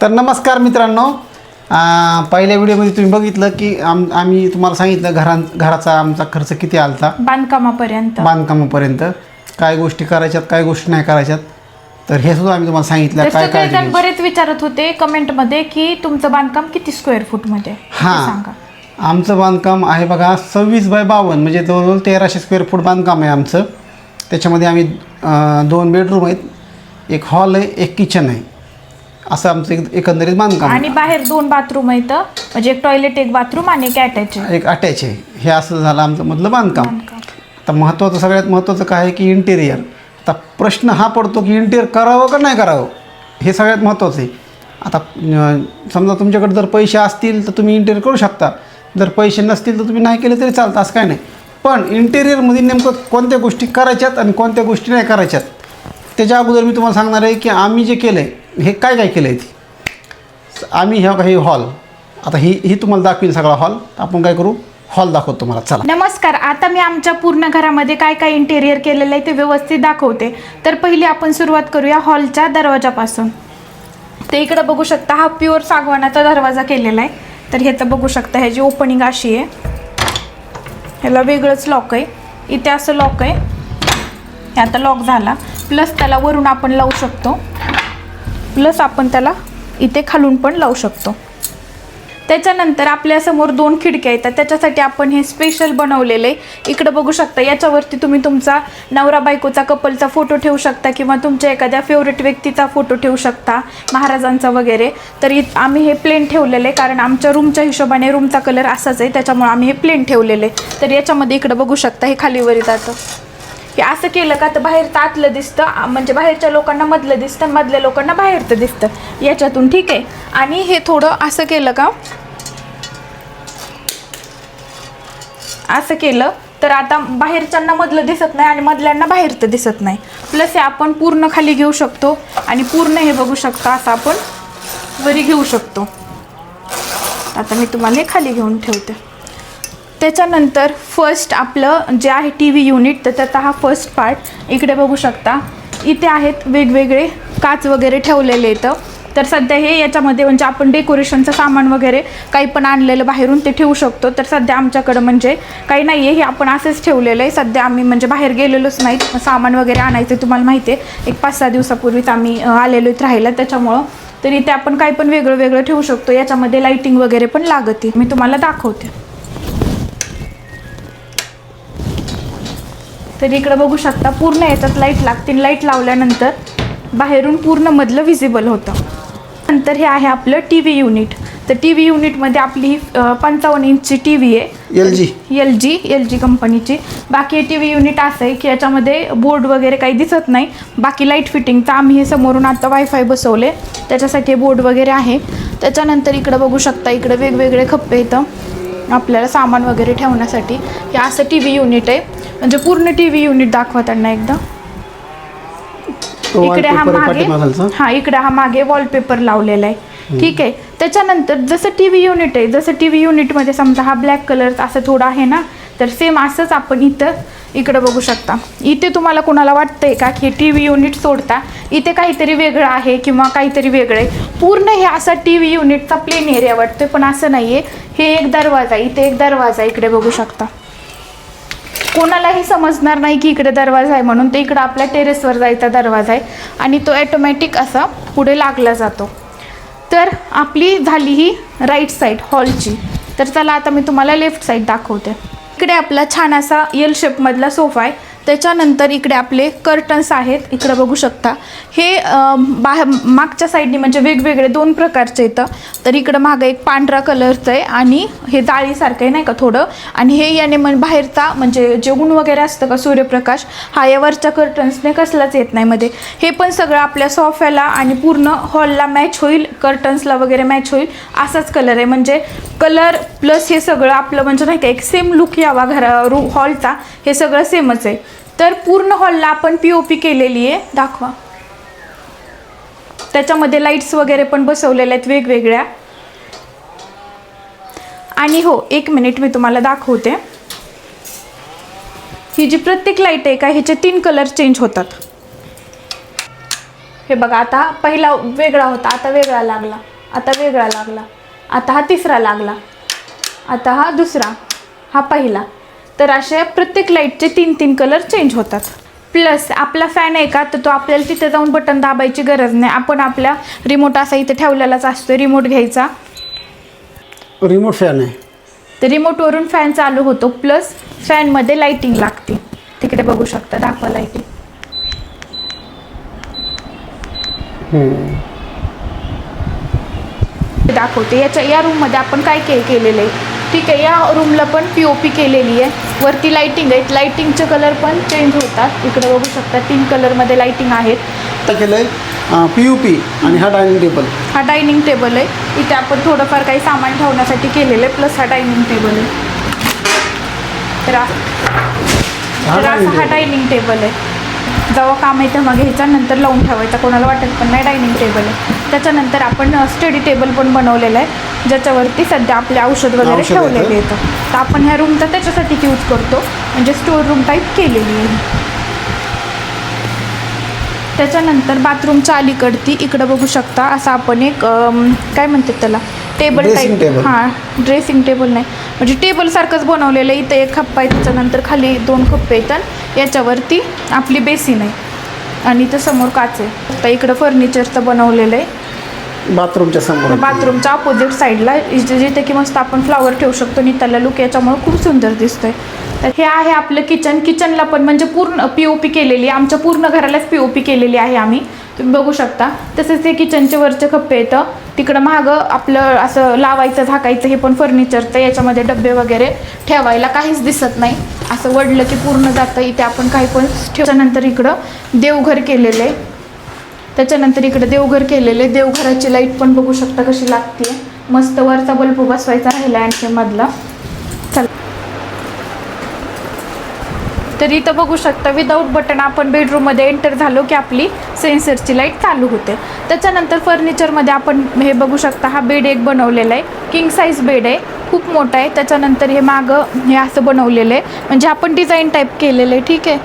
तर नमस्कार मित्रांनो, पहिल्या व्हिडिओमध्ये तुम्ही बघितलं की आम्ही तुम्हाला सांगितलं घराचा आमचा खर्च किती आलता बांधकामापर्यंत, काय गोष्टी करायच्यात काय गोष्टी नाही करायच्यात. तर हे सुद्धा आम्ही तुम्हाला सांगितलं. काय काय बरेच विचारत होते कमेंटमध्ये की तुमचं बांधकाम किती स्क्वेअर फूटमध्ये. हां, आमचं बांधकाम आहे बघा 26x52, म्हणजे जवळजवळ 1300 स्क्वेअर फूट बांधकाम आहे आमचं. त्याच्यामध्ये आम्ही 2 बेडरूम आहेत, एक हॉल आहे, एक किचन आहे, असं आमचं एकंदरीत बांधकाम. आणि बाहेर 2 बाथरूम आहेत, म्हणजे एक टॉयलेट एक बाथरूम आणि एक अटॅच आहे. हे असं झालं आमचं मधलं बांधकाम. आता महत्त्वाचं, सगळ्यात महत्त्वाचं काय आहे की इंटेरियर. आता प्रश्न हा पडतो की इंटेरियर करावं का नाही करावं, हे सगळ्यात महत्त्वाचं आहे. आता समजा तुमच्याकडे जर पैसे असतील तर तुम्ही इंटेरियर करू शकता, जर पैसे नसतील तर तुम्ही नाही केले तरी चालतं, असं काय नाही. पण इंटेरियरमध्ये नेमकं कोणत्या गोष्टी करायच्यात आणि कोणत्या गोष्टी नाही करायच्यात, त्याच्या अगोदर मी तुम्हाला सांगणार आहे की आम्ही जे केलं आहे हे काय केलं आहे ते. आम्ही हे हॉल, आता ही तुम्हाला दाखवेल सगळा हॉल. आपण काय करू, हॉल दाखवतो तुम्हाला. चला. नमस्कार. आता मी आमच्या पूर्ण घरामध्ये काय काय इंटेरियर केलेलं आहे ते व्यवस्थित दाखवते. तर पहिली आपण सुरुवात करूया हॉलच्या दरवाजापासून. ते इकडे बघू शकता, हा प्युअर सागवानाचा दरवाजा केलेला आहे. तर ह्याचं बघू शकता, ह्याची ओपनिंग अशी आहे, ह्याला वेगळंच लॉक आहे, इथे असं लॉक आहे, हे आता लॉक झाला. प्लस त्याला वरून आपण लावू शकतो, प्लस आपण त्याला इथे खालून पण लावू शकतो. त्याच्यानंतर आपल्यासमोर 2 खिडक्या येतात, त्याच्यासाठी आपण हे स्पेशल बनवलेलं आहे. इकडे बघू शकता, याच्यावरती तुम्ही तुमचा नवरा बायकोचा कपलचा फोटो ठेवू शकता किंवा तुमच्या एखाद्या फेवरेट व्यक्तीचा फोटो ठेवू शकता, महाराजांचा वगैरे. तर आम्ही हे प्लेन ठेवलेलं आहे, कारण आमच्या रूमच्या हिशोबाने रूमचा कलर असाच आहे, त्याच्यामुळे आम्ही हे प्लेन ठेवलेलं आहे. तर याच्यामध्ये इकडे बघू शकता, हे खालीवर जातं. हे असं केलं का तर बाहेरचं आतलं दिसतं, म्हणजे बाहेरच्या लोकांना मधलं दिसतं, मधल्या लोकांना बाहेरचं दिसतं याच्यातून, ठीक आहे. आणि हे थोडं असं केलं का, असं केलं तर आता बाहेरच्यांना मधलं दिसत नाही आणि मधल्यांना बाहेरचं दिसत नाही. प्लस हे आपण पूर्ण खाली घेऊ शकतो आणि पूर्ण हे बघू शकता असं आपण वरी घेऊ शकतो. आता मी तुम्हाला हे खाली घेऊन ठेवते. त्याच्यानंतर फर्स्ट आपलं जे आहे टी व्ही युनिट, तर त्याचा हा फर्स्ट पार्ट इकडे बघू शकता. इथे आहेत वेगवेगळे काच वगैरे ठेवलेले येतं. तर सध्या हे याच्यामध्ये म्हणजे आपण डेकोरेशनचं सामान वगैरे काही पण आणलेलं बाहेरून ते ठेवू शकतो. तर सध्या आमच्याकडं म्हणजे काही नाही आहे, हे आपण असंच ठेवलेलं आहे. सध्या आम्ही म्हणजे बाहेर गेलेलोच नाहीत, सामान वगैरे आणायचं तुम्हाला माहिती आहे, एक 5-6 दिवसापूर्वीच आम्ही आलेलो इथं राहायला, त्याच्यामुळं. तर इथे आपण काही पण वेगळं वेगळं ठेवू शकतो. याच्यामध्ये लाईटिंग वगैरे पण लागते, मी तुम्हाला दाखवते. तर इकडं बघू शकता, पूर्ण याच्यात लाईट लागतील. लाईट लावल्यानंतर बाहेरून पूर्ण मधलं विजिबल होतं. नंतर हे आहे आपलं टी व्ही युनिट. तर टी व्ही युनिटमध्ये आपली ही 55 इंचची टी व्ही आहे, एल जी कंपनीची. बाकी टी व्ही युनिट असं आहे की याच्यामध्ये बोर्ड वगैरे काही दिसत नाही. बाकी लाईट फिटिंगचं आम्ही हे समोरून आता वायफाय बसवले, त्याच्यासाठी बोर्ड वगैरे आहे. त्याच्यानंतर इकडं बघू शकता, इकडं वेगवेगळे खप्पे येतं आपल्याला सामान वगैरे ठेवण्यासाठी. हे असं टी व्ही युनिट आहे, म्हणजे पूर्ण टी व्ही युनिट दाखवताना एकदा. इकडे हा मागे वॉलपेपर लावलेला आहे, ठीक आहे. त्याच्यानंतर जसं टी व्ही युनिट आहे, जसं टी व्ही युनिटमध्ये समजा हा ब्लॅक कलर असं थोडा आहे ना, तर सेम असंच आपण इकडे बघू शकता. इथे तुम्हाला कोणाला वाटतंय का की टी व्ही युनिट सोडता इथे काहीतरी वेगळं आहे किंवा काहीतरी वेगळं आहे, पूर्ण हे असा टी व्ही युनिटचा प्लेन एरिया वाटतोय, पण असं नाही आहे. हे एक दरवाजा, इथे एक दरवाजा इकडे बघू शकता. कोणालाही समजणार नाही की इकडे दरवाजा आहे म्हणून. ते इकडं आपल्या टेरेसवर जायचा दरवाजा आहे आणि तो ॲटोमॅटिक असा पुढे लागला जातो. तर आपली झाली ही राईट साईड हॉलची. तर चला आता मी तुम्हाला लेफ्ट साईड दाखवते. इकडे आपला छान असा एल शेपमधला सोफा आहे. त्याच्यानंतर इकडे आपले कर्टन्स आहेत, इकडे बघू शकता. हे मागच्या साईडनी म्हणजे वेगवेगळे 2 प्रकारचे येतं. तर इकडं मागं एक पांढरा कलरचं आहे आणि हे जाळीसारखं आहे नाही का थोडं, आणि हे याने बाहेरचा म्हणजे जे ऊन वगैरे असतं का सूर्यप्रकाश, हा या वरच्या कर्टन्सने कसलाच येत नाही मध्ये. हे पण सगळं आपल्या सोफ्याला आणि पूर्ण हॉलला मॅच होईल, कर्टन्सला वगैरे मॅच होईल असाच कलर आहे. म्हणजे कलर प्लस हे सगळं आपलं म्हणजे नाही का एक सेम लुक यावा हॉलचा, हे सगळं सेमच आहे. तर पूर्ण हॉलला आपण POP केलेली आहे, दाखवा. त्याच्यामध्ये लाईट्स वगैरे पण बसवलेल्या आहेत वेगवेगळ्या. आणि हो, 1 मिनिट मी तुम्हाला दाखवते. ही जी प्रत्येक लाईट आहे का, ह्याचे 3 कलर चेंज होतात. हे बघा, आता पहिला वेगळा होता, आता वेगळा लागला, आता वेगळा लागला, आता हा तिसरा लागला, आता हा दुसरा, हा पहिला. तर असे प्रत्येक लाईटचे 3-3 कलर चेंज होतात. प्लस आपला फॅन आहे का, तर तो आपल्याला तिथे जाऊन बटन दाबायची गरज नाही. आपण आपल्या रिमोट असा इथे ठेवलेलाच असतो, रिमोट घ्यायचा, रिमोट फॅन आहे, तर रिमोटवरून फॅन चालू होतो. प्लस फॅनमध्ये लाईटिंग लागते, तिकडे बघू शकता, दाखवा लाईटिंग. दाखवते. या रूममध्ये आपण काय केलेलं आहे, ठीक आहे. या रूमला पण POP केलेली आहे, वरती लाईटिंग आहे, लाईटिंगचे कलर पण चेंज होतात. इकडे बघू शकता 3 कलरमध्ये लाईटिंग आहेत. आता केलं आहे POP. आणि हा डायनिंग टेबल, हा डायनिंग टेबल आहे. इथे आपण थोडंफार काही सामान ठेवण्यासाठी केलेलं आहे. प्लस हा डायनिंग टेबल आहे. तर असा हा डायनिंग टेबल आहे. जेव्हा काम आहे तेव्हा घ्यायचा, नंतर लावून ठेवायचा, कोणाला वाटत पण नाही. डायनिंग टेबल आहे. त्याच्यानंतर आपण स्टडी टेबल पण बनवलेलं आहे, ज्याच्यावरती सध्या आपले औषध वगैरे ठेवलेले येतं. तर आपण ह्या रूमचा त्याच्यासाठी यूज करतो, म्हणजे स्टोर रूम टाईप केलेली आहे. त्याच्यानंतर बाथरूमच्या अलीकडती इकडं बघू शकता, असा आपण एक काय म्हणतात त्याला, टेबल टाईप, हां ड्रेसिंग टेबल नाही, म्हणजे टेबलसारखंच बनवलेलं आहे. इथं एक खप्पा आहे, त्याच्यानंतर खाली 2 खप्पे येतात, याच्यावरती आपली बेसिन आहे, आणि इथं समोर काच आहे. आता इकडं फर्निचरचं बनवलेलं आहे बाथरूमच्या समोर, बाथरूमच्या अपोजिट साईडला, जिथे की मस्त आपण फ्लॉवर ठेवू शकतो, आणि त्याला लुक याच्यामुळे खूप सुंदर दिसतोय. तर हे आहे आपलं किचन. किचनला पण म्हणजे पूर्ण POP केलेली आहे, आमच्या पूर्ण घरालाच POP केलेली आहे आम्ही, तुम्ही बघू शकता. तसेच ते किचनचे वरचे खप्पे येतं, तिकडं मागं आपलं असं लावायचं झाकायचं, हे पण फर्निचरचं. याच्यामध्ये डबे वगैरे ठेवायला काहीच दिसत नाही, असं वडलं की पूर्ण जातं. इथे आपण काही पण त्याच्यानंतर इकडं देवघर केलेलं आहे. त्याच्यानंतर इकडे देवघर केलेले, देवघराची लाईट पण बघू शकता कशी लागते, मस्त. वरचा बल्ब बसवायचा राहिला आणखी मधला. चला, तर इथं बघू शकता विदाऊट बटन आपण बेडरूममध्ये एंटर झालो की आपली सेन्सरची लाईट चालू होते. त्याच्यानंतर फर्निचरमध्ये आपण हे बघू शकता, हा बेड एक बनवलेला आहे, किंग साईज बेड आहे, खूप मोठा आहे. त्याच्यानंतर हे मागं हे असं बनवलेलं आहे, म्हणजे आपण डिझाईन टाईप केलेलं आहे, ठीक आहे.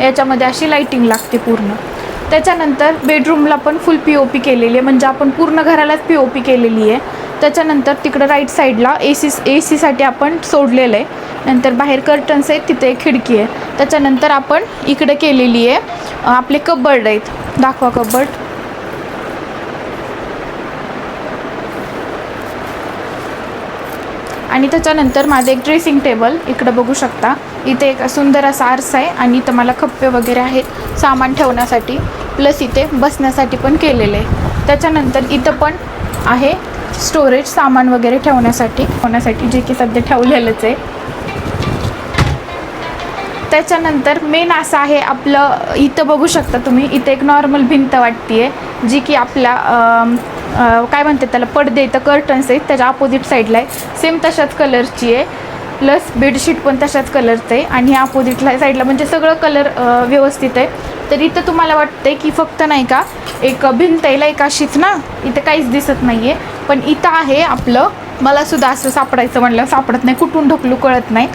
याच्यामध्ये अशी लाईटिंग लागते पूर्ण. त्याच्यानंतर बेडरूमला पण फुल POP केलेली आहे, म्हणजे आपण पूर्ण घरालाच POP केलेली आहे. त्याच्यानंतर तिकडं राईट साईडला AC साठी आपण सोडलेलं आहे. नंतर बाहेर कर्टन्स आहेत, तिथे एक खिडकी आहे. त्याच्यानंतर आपण इकडे केलेली आहे आपले कबर्ड आहेत, दाखवा कबर्ड. आणि त्याच्यानंतर माझं एक ड्रेसिंग टेबल इकडं बघू शकता, इथे एक सुंदर असा आरसा आहे, आणि इथं मला खप्पे वगैरे आहेत सामान ठेवण्यासाठी, प्लस इथे बसण्यासाठी पण केलेलं आहे. त्याच्यानंतर इथं पण आहे स्टोरेज, सामान वगैरे ठेवण्यासाठी, जे की सध्या ठेवलेलंच आहे. त्याच्यानंतर मेन असं आहे आपलं, इथं बघू शकता तुम्ही, इथे एक नॉर्मल भिंत वाटते, जी की आपल्या काय म्हणतात त्याला, पडदे इथं कर्टन्स आहेत, त्याच्या अपोजिट साईडला आहे, सेम तशाच कलरची आहे. प्लस बेडशीट पण तशाच कलरचं आहे, आणि अपोजिटला साईडला म्हणजे सगळं कलर व्यवस्थित आहे. तर इथं तुम्हाला वाटतंय की फक्त नाही का एक भिंत आहे एक अशीच ना, इथं काहीच दिसत नाही आहे, पण इथं आहे आपलं, मला सुद्धा असं सापडायचं म्हणलं सापडत नाही, कुठून ढकलू कळत नाही.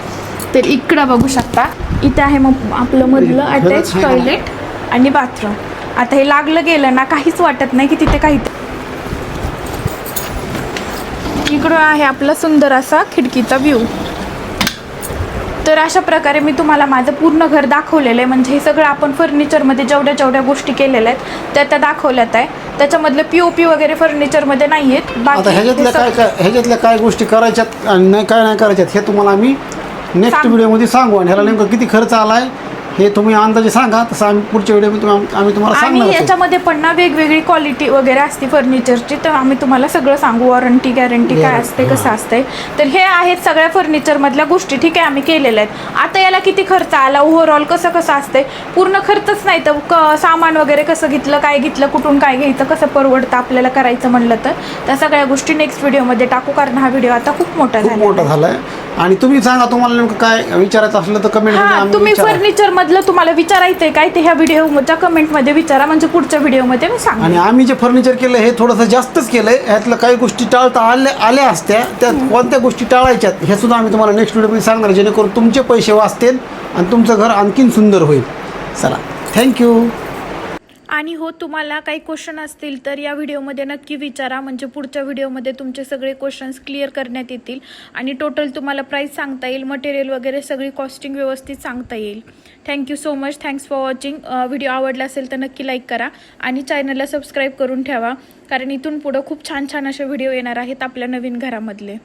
तर इकडं बघू शकता, इथं आहे मग आपलं मधलं अटॅच टॉयलेट आणि बाथरूम. आता हे लागलं गेलं ना, काहीच वाटत नाही की तिथे काही. इकडं आहे आपला सुंदर असा खिडकीचा व्ह्यू. तर अशा प्रकारे मी तुम्हाला माझं पूर्ण घर दाखवलेलं आहे, म्हणजे हे सगळं आपण फर्निचरमध्ये जेवढ्या गोष्टी केलेल्या आहेत त्या दाखवल्यात आहे. त्याच्यामधलं POP वगैरे फर्निचरमध्ये नाही आहेत. आता ह्याच्यातल्या काय गोष्टी करायच्यात आणि काय नाही करायच्यात हे तुम्हाला आम्ही नेक्स्ट व्हिडिओमध्ये सांगू, आणि ह्याला नेमकं किती खर्च आला आहे हे तुम्ही अंदाजे सांगा, तसं आम्ही पुढच्या व्हिडिओमध्ये आम्ही तुम्हाला सांगणार. आणि याच्यामध्ये पण ना वेगवेगळी क्वालिटी वगैरे असते फर्निचरची, तर आम्ही तुम्हाला सगळं सांगू, वॉरंटी गॅरंटी काय असते, कसं असते. तर हे आहेत सगळ्या फर्निचरमधल्या गोष्टी, ठीक आहे, आम्ही केलेल्या आहेत. आता याला किती खर्च आला, ओव्हरऑल कसं असते, पूर्ण खर्चच नाही तर सामान वगैरे कसं घेतलं, काय घेतलं, कुठून काय घ्यायचं, कसं परवडतं आपल्याला करायचं म्हणलं तर त्या सगळ्या गोष्टी नेक्स्ट व्हिडिओमध्ये टाकू, कारण हा व्हिडिओ आता खूप मोठा झाला आहे. आणि तुम्ही सांगा तुम्हाला नेमकं काय विचारायचं असलं तर कमेंट, तुम्ही फर्निचर मधलं तुम्हाला विचारायचंय काय ते ह्या व्हिडिओच्या कमेंटमध्ये विचारा, म्हणजे पुढच्या व्हिडिओमध्ये मी सांगेन. आणि आम्ही जे फर्निचर केलं हे थोडंसं जास्तच केलंय, ह्यातलं काही गोष्टी टाळता आल्या असत्या, त्यात कोणत्या गोष्टी टाळायच्यात हे सुद्धा आम्ही तुम्हाला नेक्स्ट व्हिडिओमध्ये सांगणार, जेणेकरून तुमचे पैसे वाचतील आणि तुमचं घर आणखीन सुंदर होईल. चला, थँक्यू. आणि हो, तुम्हाला काही क्वेश्चन असतील तर या व्हिडिओमध्ये नक्की विचारा, म्हणजे पुढच्या व्हिडिओमध्ये तुमचे सगळे क्वेश्चन्स क्लिअर करण्यात येतील आणि टोटल तुम्हाला प्राईस सांगता येईल, मटेरियल वगैरे सगळी कॉस्टिंग व्यवस्थित सांगता येईल. Thank you so much. Thanks for watching. Video आवडला असेल तर नक्की लाईक करा आणि चॅनलला सबस्क्राईब करून ठेवा, कारण इथून पुढं खूप छान छान असे व्हिडिओ येणार आहेत आपल्या नवीन घरामधले.